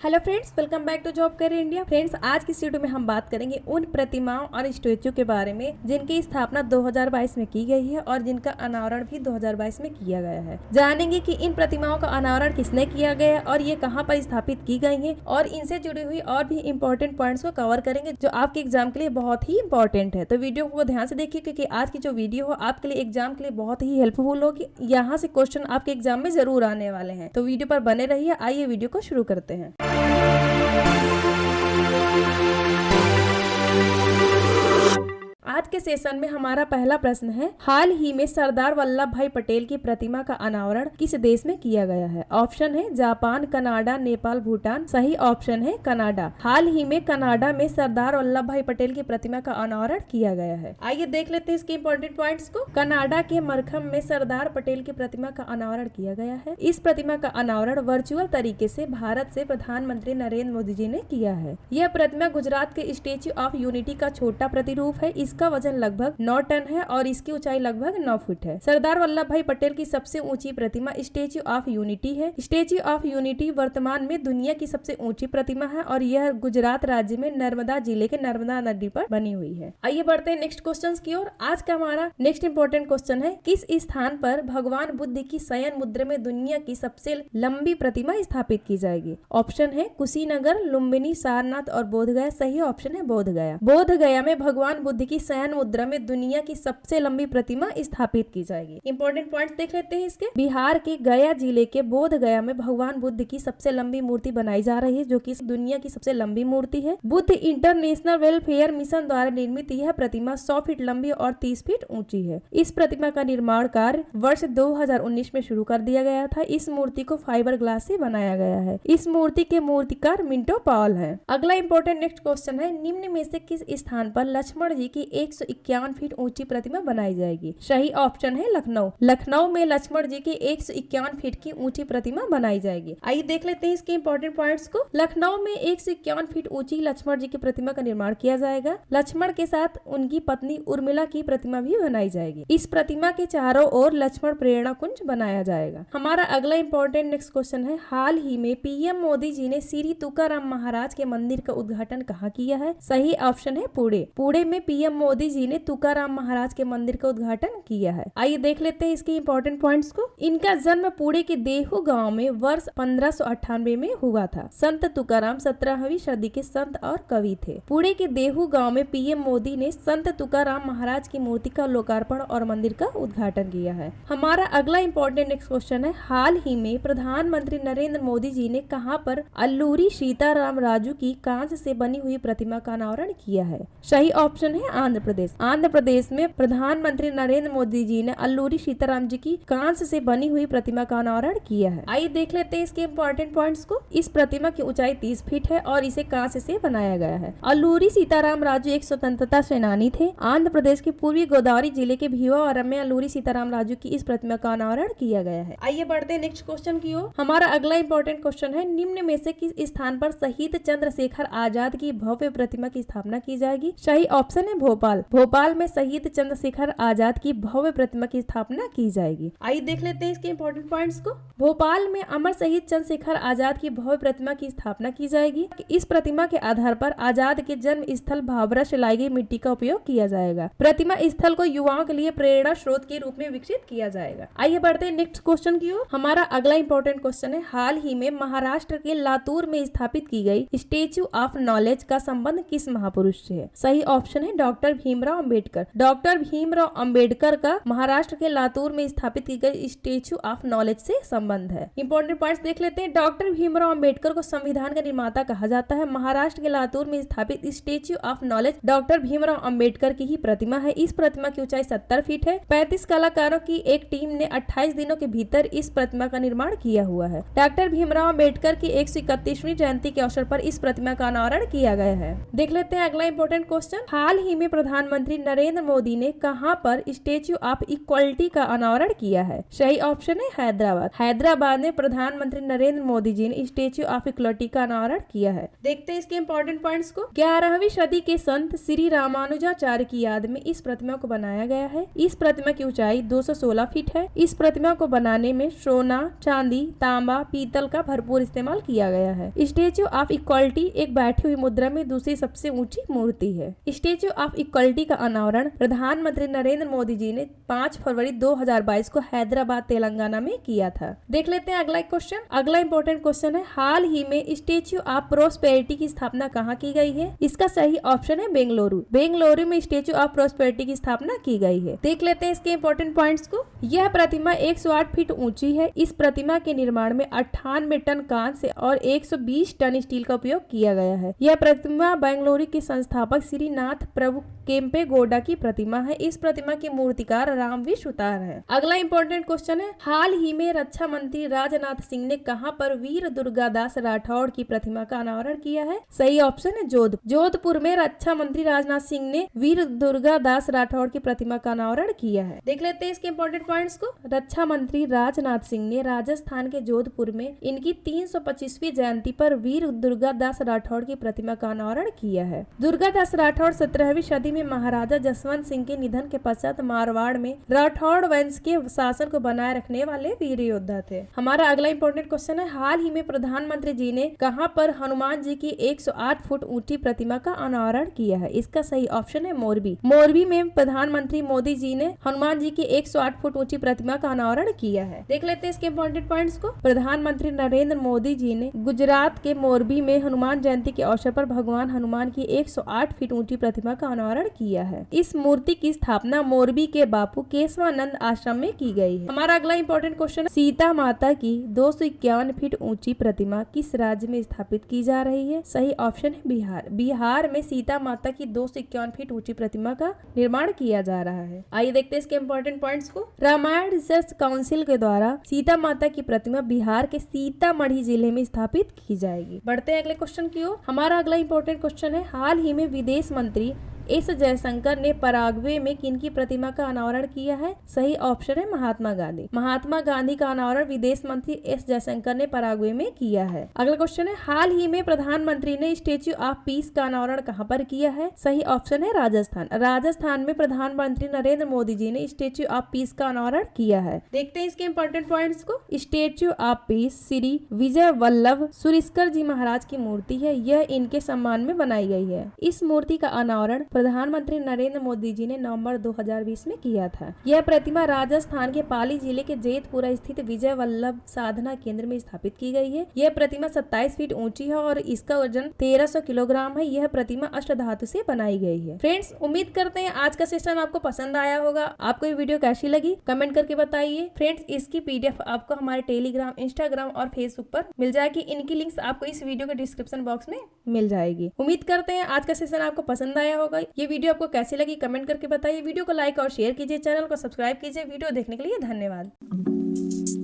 Hello friends, welcome back to job career India. Friends, आज की video में हम बात करेंगे उन प्रतिमाओं और स्टैचू के बारे में जिनकी स्थापना 2022 में की गई है और जिनका अनावरण भी 2022 में किया गया है। जानेंगे कि इन प्रतिमाओं का अनावरण किसने किया गया और ये कहां पर स्थापित की गई है और इनसे जुड़ी हुई और भी इम्पोर्टेंट पॉइंट्स को कवर करेंगे जो आपके एग्जाम के लिए बहुत ही इंपॉर्टेंट है। तो वीडियो को ध्यान से देखिए क्योंकि आज की जो वीडियो हो आपके लिए एग्जाम के लिए बहुत ही हेल्पफुल होगी। यहाँ से क्वेश्चन आपके एग्जाम में जरूर आने वाले हैं, तो वीडियो पर बने रहिए। आइए वीडियो को शुरू करते हैं। आज के सेशन में हमारा पहला प्रश्न है, हाल ही में सरदार वल्लभ भाई पटेल की प्रतिमा का अनावरण किस देश में किया गया है? ऑप्शन है जापान, कनाडा, नेपाल, भूटान। सही ऑप्शन है कनाडा। हाल ही में कनाडा में सरदार वल्लभ भाई पटेल की प्रतिमा का अनावरण किया गया है। आइए देख लेते हैं इसके इंपॉर्टेंट पॉइंट्स को। कनाडा के मरखम में सरदार पटेल की प्रतिमा का अनावरण किया गया है। इस प्रतिमा का अनावरण वर्चुअल तरीके से भारत से प्रधानमंत्री नरेंद्र मोदी जी ने किया है। यह प्रतिमा गुजरात के स्टेच्यू ऑफ यूनिटी का छोटा प्रतिरूप है। इसका वजन लगभग 9 टन है और इसकी ऊंचाई लगभग 9 फुट है। सरदार वल्लभ भाई पटेल की सबसे ऊंची प्रतिमा स्टेच्यू ऑफ यूनिटी है। स्टेच्यू ऑफ यूनिटी वर्तमान में दुनिया की सबसे ऊंची प्रतिमा है और यह गुजरात राज्य में नर्मदा जिले के नर्मदा नदी पर बनी हुई है। आइए बढ़ते हैं नेक्स्ट क्वेश्चन की ओर। आज का हमारा नेक्स्ट इंपॉर्टेंट क्वेश्चन है, किस स्थान पर भगवान बुद्ध की शयन मुद्रा में दुनिया की सबसे लंबी प्रतिमा स्थापित की जाएगी? ऑप्शन है कुशीनगर, लुम्बिनी, सारनाथ और बोधगया। सही ऑप्शन है बोधगया। बोधगया में भगवान बुद्ध की शयन मुद्रा में दुनिया की सबसे लंबी प्रतिमा स्थापित की जाएगी। इंपॉर्टेंट पॉइंट्स देख लेते हैं इसके। बिहार के गया जिले के बोधगया में भगवान बुद्ध की सबसे लंबी मूर्ति बनाई जा रही है जो कि दुनिया की सबसे लंबी मूर्ति है। बुद्ध इंटरनेशनल वेलफेयर मिशन द्वारा निर्मित यह प्रतिमा 100 फीट लंबी और 30 फीट ऊंची है। इस प्रतिमा का निर्माण कार्य वर्ष 2019 में शुरू कर दिया गया था। इस मूर्ति को फाइबर ग्लास से बनाया गया है। इस मूर्ति के मूर्तिकार मिंटो पॉल है। अगला इंपॉर्टेंट नेक्स्ट क्वेश्चन है, निम्न में से किस स्थान पर लक्ष्मण जी की 151 फीट ऊंची प्रतिमा बनाई जाएगी? सही ऑप्शन है लखनऊ। लखनऊ में लक्ष्मण जी की 151 फीट की ऊंची प्रतिमा बनाई जाएगी। आइए देख लेते हैं इसके इंपॉर्टेंट पॉइंट्स को। लखनऊ में 151 फीट ऊंची लक्ष्मण जी की प्रतिमा का निर्माण किया जाएगा। लक्ष्मण के साथ उनकी पत्नी उर्मिला की प्रतिमा भी बनाई जाएगी। इस प्रतिमा के चारों ओर लक्ष्मण प्रेरणा कुंज बनाया जाएगा। हमारा अगला इंपॉर्टेंट नेक्स्ट क्वेश्चन है, हाल ही में पीएम मोदी जी ने श्री तुकाराम महाराज के मंदिर का उद्घाटन कहाँ किया है? सही ऑप्शन है पुणे। पुणे में पीएम मोदी जी ने तुकाराम महाराज के मंदिर का उद्घाटन किया है। आइए देख लेते हैं इसके इंपॉर्टेंट पॉइंट्स को। इनका जन्म पुणे के देहू गांव में वर्ष 1598 में हुआ था। संत तुकाराम 17वीं सदी के संत और कवि थे। पुणे के देहू गांव में पीएम मोदी ने संत तुकाराम महाराज की मूर्ति का लोकार्पण और मंदिर का उद्घाटन किया है। हमारा अगला इंपॉर्टेंट नेक्स्ट क्वेश्चन है, हाल ही में प्रधानमंत्री नरेंद्र मोदी जी ने कहां पर अल्लूरी सीताराम राजू की कांच से बनी हुई प्रतिमा का अनावरण किया है? सही ऑप्शन है आंध्र प्रदेश। आंध्र प्रदेश में प्रधानमंत्री नरेंद्र मोदी जी ने अल्लूरी सीताराम जी की कांच से बनी हुई प्रतिमा का अनावरण किया है। आइए देख लेते हैं इसके इंपॉर्टेंट पॉइंट्स को। इस प्रतिमा की ऊंचाई 30 फीट है और इसे कांच से बनाया गया है। अल्लूरी सीताराम राजू एक स्वतंत्रता सेनानी थे। आंध्र प्रदेश के पूर्वी गोदावरी जिले के भीमावरम में अल्लूरी सीताराम राजू की इस प्रतिमा का अनावरण किया गया है। आइए बढ़ते हैं नेक्स्ट क्वेश्चन की ओर। हमारा अगला इंपॉर्टेंट क्वेश्चन है, निम्न में से किस स्थान पर शहीद चंद्रशेखर आजाद की भव्य प्रतिमा की स्थापना की जाएगी? सही ऑप्शन है भोपाल। भोपाल में शहीद चंद्रशेखर आजाद की भव्य प्रतिमा की स्थापना की जाएगी। आइए देख लेते हैं इसके इंपॉर्टेंट पॉइंट्स को। भोपाल में अमर शहीद चंद्रशेखर आजाद की भव्य प्रतिमा की स्थापना की जाएगी। इस प्रतिमा के आधार पर आजाद के जन्म स्थल भाभरा से लाई गई मिट्टी का उपयोग किया जाएगा। प्रतिमा स्थल को युवाओं के लिए प्रेरणा स्रोत के रूप में विकसित किया जाएगा। आइए बढ़ते हैं नेक्स्ट क्वेश्चन की ओर। हमारा अगला इंपॉर्टेंट क्वेश्चन है, हाल ही में महाराष्ट्र के लातूर में स्थापित की गई स्टेच्यू ऑफ नॉलेज का संबंध किस महापुरुष से है? सही ऑप्शन है डॉक्टर भीमराव अम्बेडकर। डॉक्टर भीमराव अम्बेडकर का महाराष्ट्र के लातूर में स्थापित की गई स्टेच्यू ऑफ नॉलेज से संबंध है। इंपॉर्टेंट पॉइंट्स देख लेते हैं। डॉक्टर भीमराव अम्बेडकर को संविधान का निर्माता कहा जाता है। महाराष्ट्र के लातूर में स्थापित statue of knowledge doctor Bhimrao Ambedkar की ही प्रतिमा है। इस प्रतिमा की ऊंचाई 70 फीट है। 35 कलाकारों की एक टीम ने 28 दिनों के भीतर इस प्रतिमा का निर्माण किया हुआ है। डॉक्टर भीमराव अम्बेडकर की 131वीं जयंती के अवसर पर इस प्रतिमा का अनावरण किया गया है। देख लेते हैं अगला इंपॉर्टेंट क्वेश्चन, हाल ही में प्रधानमंत्री नरेंद्र मोदी ने कहां पर स्टेच्यू ऑफ इक्वलिटी का अनावरण किया है? सही ऑप्शन है हैदराबाद। हैदराबाद में प्रधानमंत्री नरेंद्र मोदी जी ने स्टेच्यू ऑफ इक्वलिटी का अनावरण किया है। देखते हैं इसके इंपॉर्टेंट पॉइंट्स को। 11वीं सदी के संत श्री रामानुजाचार्य की याद में इस प्रतिमा को बनाया गया है। इस प्रतिमा की ऊंचाई 216 फीट है। इस प्रतिमा को बनाने में सोना, चांदी, तांबा, पीतल का भरपूर इस्तेमाल किया गया है। स्टेच्यू ऑफ इक्वलिटी एक बैठी हुई मुद्रा में दूसरी सबसे ऊंची मूर्ति है। स्टेच्यू ऑफ इक्वलिटी का अनावरण प्रधानमंत्री नरेंद्र मोदी जी ने 5 फरवरी 2022 को हैदराबाद, तेलंगाना में किया था। देख लेते हैं अगला क्वेश्चन। अगला इंपॉर्टेंट क्वेश्चन है, हाल ही में स्टेच्यू ऑफ प्रोस्पेरिटी की स्थापना कहाँ की गई है? इसका सही ऑप्शन है बेंगलुरु। बेंगलुरु में स्टेच्यू ऑफ प्रोस्पेरिटी की स्थापना की गई है। देख लेते हैं इसके इंपॉर्टेंट पॉइंट्स को। यह प्रतिमा 108 फीट ऊंची है। इस प्रतिमा के निर्माण में 98 टन कांस्य और 120 टन स्टील का उपयोग किया गया है। यह प्रतिमा बेंगलुरु के संस्थापक श्रीनाथ प्रभु केम्पे गौडा की प्रतिमा है। इस प्रतिमा के मूर्तिकार रामवीर सुतार है। अगला इंपॉर्टेंट क्वेश्चन है, हाल ही में रक्षा मंत्री राजनाथ सिंह ने कहां पर वीर दुर्गादास राठौड़ की प्रतिमा का अनावरण किया है? सही ऑप्शन है जोधपुर में रक्षा मंत्री राजनाथ सिंह ने वीर दुर्गादास राठौड़ की प्रतिमा का अनावरण किया है। देख लेते हैं इसके इंपॉर्टेंट पॉइंट्स को। रक्षा मंत्री राजनाथ सिंह ने राजस्थान के जोधपुर में इनकी 325वीं जयंती पर वीर दुर्गादास राठौड़ की प्रतिमा का अनावरण किया है। दुर्गादास राठौड़ 17वीं सदी में महाराजा जसवंत सिंह के निधन के पश्चात मारवाड़ में राठौड़ वंश के शासन को बनाए रखने वाले वीर योद्धा थे। हमारा अगला इंपॉर्टेंट क्वेश्चन है, हाल ही में प्रधानमंत्री जी ने कहां पर हनुमान जी की 108 फुट ऊंची प्रतिमा का अनावरण किया है? इसका सही ऑप्शन है मोरबी। मोरबी में प्रधानमंत्री मोदी जी ने हनुमान जी की 108 फुट ऊंची प्रतिमा का अनावरण किया है। देख लेते हैं इसके इंपॉर्टेंट पॉइंट्स को। प्रधानमंत्री नरेंद्र मोदी जी ने गुजरात के मोरबी में हनुमान जयंती के अवसर पर भगवान हनुमान की 108 फीट ऊंची प्रतिमा का अनावरण किया है। इस मूर्ति की स्थापना मोरबी के बापू केशवानंद आश्रम में की गई है। हमारा अगला इंपॉर्टेंट क्वेश्चन, सीता माता की 251 फीट ऊंची प्रतिमा किस राज्य में स्थापित की जा रही है? सही ऑप्शन है बिहार। बिहार में सीता माता की 251 फीट ऊंची प्रतिमा का निर्माण किया जा रहा है। आइए देखते हैं इसके इंपॉर्टेंट पॉइंट्स को। रामायण रिसर्च काउंसिल के द्वारा सीता माता की प्रतिमा बिहार के सीतामढ़ी जिले में स्थापित की जाएगी। बढ़ते हैं अगले क्वेश्चन की ओर। हमारा अगला इंपॉर्टेंट क्वेश्चन है, हाल ही में विदेश मंत्री एस जयशंकर ने पराग्वे में किनकी प्रतिमा का अनावरण किया है? सही ऑप्शन है महात्मा गांधी। महात्मा गांधी का अनावरण विदेश मंत्री एस जयशंकर ने पराग्वे में किया है। अगला क्वेश्चन है, हाल ही में प्रधानमंत्री ने स्टेच्यू ऑफ पीस का अनावरण कहां पर किया है? सही ऑप्शन है राजस्थान। राजस्थान में प्रधानमंत्री नरेंद्र मोदी जी ने स्टेच्यू ऑफ पीस का अनावरण किया है। देखते हैं इसके इंपॉर्टेंट पॉइंट्स को। Statue of peace Shri Vijay Vallabh सुरिस्कर जी महाराज की मूर्ति है। यह इनके सम्मान में बनाई गई है। इस मूर्ति का अनावरण प्रधानमंत्री नरेंद्र मोदी जी ने नवंबर 2020 में किया था। यह प्रतिमा राजस्थान के पाली जिले के जेतपुरा स्थित विजय वल्लभ साधना केंद्र में स्थापित की गई है। यह प्रतिमा 27 फीट ऊंची है और इसका वजन 1300 किलोग्राम है। यह प्रतिमा अष्टधातु से बनाई गई है। फ्रेंड्स, उम्मीद करते हैं आज का सेशन आपको पसंद आया होगा। आपको ये वीडियो कैसी लगी कमेंट करके बताइए। फ्रेंड्स, इसकी PDF आपको हमारे टेलीग्राम, इंस्टाग्राम और फेसबुक पर मिल जाएगी। इनकी लिंक्स आपको इस वीडियो के डिस्क्रिप्शन बॉक्स में मिल जाएगी। उम्मीद करते हैं आज का सेशन आपको पसंद आया होगा। ये वीडियो आपको कैसी लगी कमेंट करके बताइए। वीडियो को लाइक और शेयर कीजिए, चैनल को सब्सक्राइब कीजिए। वीडियो देखने के लिए धन्यवाद।